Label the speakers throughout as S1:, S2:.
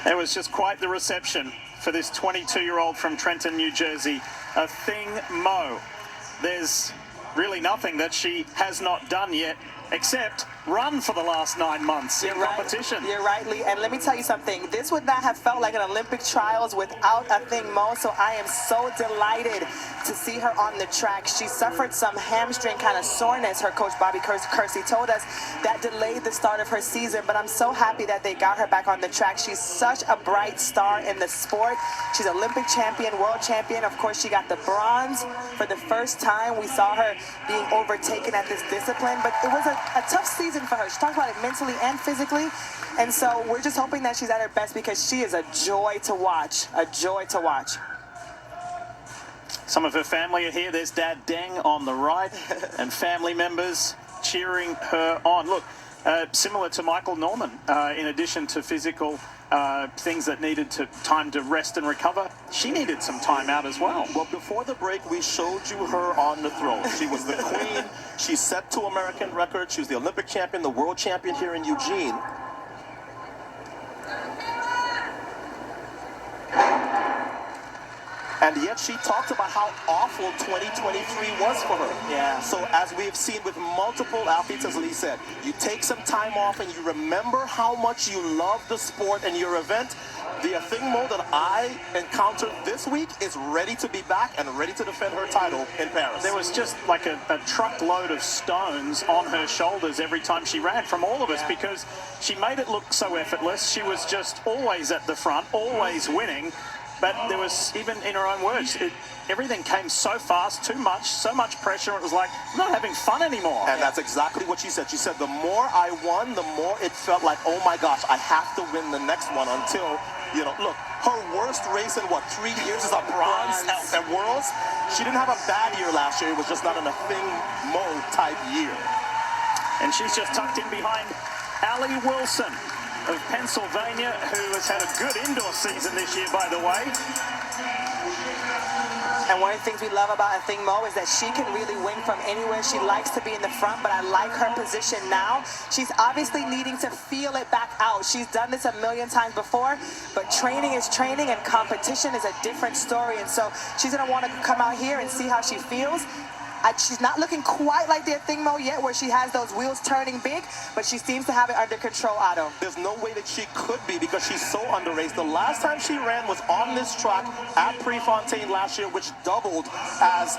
S1: It was just quite the reception for this 22-year-old from Trenton, New Jersey, Athing Mo. There's really nothing that she has not done yet except run for the last 9 months in competition.
S2: You're right, Lee. And let me tell you something. This would not have felt like an Olympic trials without Athing Mo, so I am so delighted to see her on the track. She suffered some hamstring kind of soreness, her coach Bobby Kersey told us, that delayed the start of her season, but I'm so happy that they got her back on the track. She's such a bright star in the sport. She's Olympic champion, world champion. Of course, she got the bronze for the first time. We saw her being overtaken at this discipline, but it was a tough season for her. She talked about it mentally and physically, and so we're just hoping that she's at her best because she is a joy to watch, a joy to watch.
S1: Some of her family are here. There's Dad Deng on the right and family members cheering her on. Look, similar to Michael Norman, in addition to physical things that needed time to rest and recover, she needed some time out as well.
S3: Well, before the break, we showed you her on the throne. She was the queen. She set 2 American records. She was the Olympic champion, the world champion here in Eugene. And yet she talked about how awful 2023 was for her.
S2: Yeah.
S3: So as we've seen with multiple athletes, as Lee said, you take some time off and you remember how much you love the sport and your event. The Athing Mo that I encountered this week is ready to be back and ready to defend her title in Paris.
S1: There was just like a truckload of stones on her shoulders every time she ran from all of us because she made it look so effortless. She was just always at the front, always winning. But there was, even in her own words, everything came so fast, so much pressure. It was like, I'm not having fun anymore.
S3: And that's exactly what she said. She said, the more I won, the more it felt like, oh my gosh, I have to win the next one until, you know, look, her worst race in, what, 3 years is a bronze at Worlds? She didn't have a bad year last year. It was just not an Athing Mo type year.
S1: And she's just tucked in behind Allie Wilson of Pennsylvania, who has had a good indoor season this year, by the way.
S2: And one of the things we love about Athing Mo is that she can really win from anywhere. She likes to be in the front, but I like her position now. She's obviously needing to feel it back out. She's done this a million times before, but training is training and competition is a different story. And so she's going to want to come out here and see how she feels. She's not looking quite like the Athing Mo yet, where she has those wheels turning big, but she seems to have it under control, Otto.
S3: There's no way that she could be because she's so underraced. The last time she ran was on this track at Prefontaine last year, which doubled as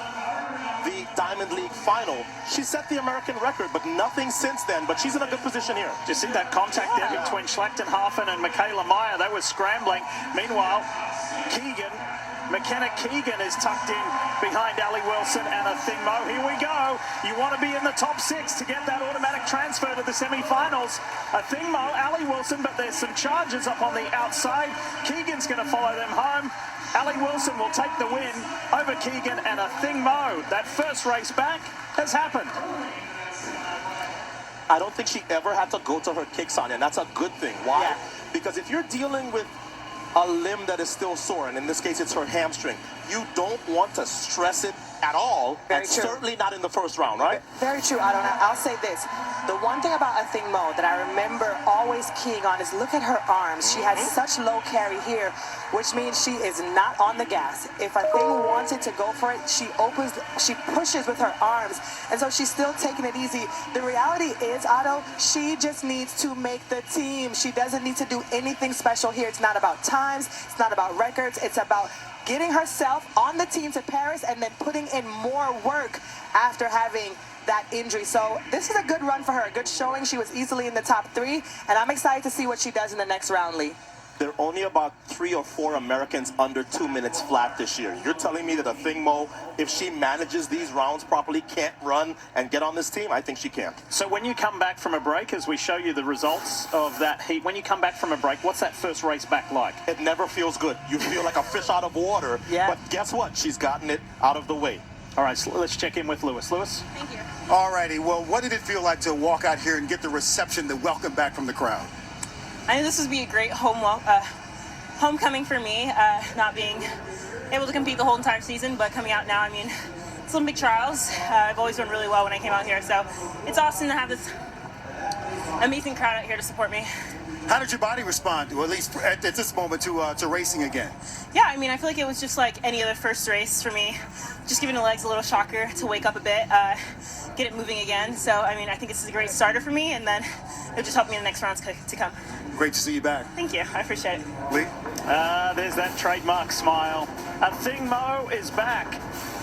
S3: the Diamond League final. She set the American record, but nothing since then, but she's in a good position here.
S1: Do you see that contact there between Schlechtenhafen and Makayla Meyer? They were scrambling. Meanwhile, McKenna Keegan is tucked in behind Allie Wilson and Athing Mo. Here we go. You want to be in the top 6 to get that automatic transfer to the semi-finals. Athing Mo, Allie Wilson, but there's some charges up on the outside. Keegan's going to follow them home. Allie Wilson will take the win over Keegan and Athing Mo. That first race back has happened.
S3: I don't think she ever had to go to her kicks on, and that's a good thing. Why?
S2: Yeah.
S3: Because if you're dealing with a limb that is still sore, and in this case it's her hamstring, you don't want to stress it at all.
S2: Very
S3: and
S2: true.
S3: Certainly not in the first round, right?
S2: Very true. I'll say this. The one thing about Athing Mo that I remember always keying on is look at her arms. She has such low carry here, which means she is not on the gas. If Athing wanted to go for it, she pushes with her arms, and so she's still taking it easy. The reality is, Otto, she just needs to make the team. She doesn't need to do anything special here. It's not about times. It's not about records. It's about getting herself on the team to Paris and then putting in more work after having that injury. So this is a good run for her, a good showing. She was easily in the top 3, and I'm excited to see what she does in the next round, Lee.
S3: There are only about 3 or 4 Americans under 2 minutes flat this year. You're telling me that Athing Mo, if she manages these rounds properly, can't run and get on this team? I think she can.
S1: So when you come back from a break, as we show you the results of that heat, when you come back from a break, what's that first race back like?
S3: It never feels good. You feel like a fish out of water.
S2: Yeah.
S3: But guess what? She's gotten it out of the way.
S1: All right, so let's check in with Lewis. Lewis?
S4: Thank you.
S5: All righty. Well, what did it feel like to walk out here and get the reception, the welcome back from the crowd?
S4: I knew this would be a great homecoming for me, not being able to compete the whole entire season, but coming out now, I mean, it's Olympic trials. I've always done really well when I came out here, so it's awesome to have this amazing crowd out here to support me.
S5: How did your body respond, or at least at this moment, to racing again?
S4: Yeah, I mean, I feel like it was just like any other first race for me. Just giving the legs a little shocker to wake up a bit, get it moving again. So, I mean, I think this is a great starter for me, and then it'll just help me in the next rounds to come.
S5: Great to see you back.
S4: Thank you. I appreciate it.
S5: Lee?
S1: There's that trademark smile. Athing Mo is back,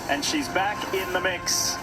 S1: and she's back in the mix.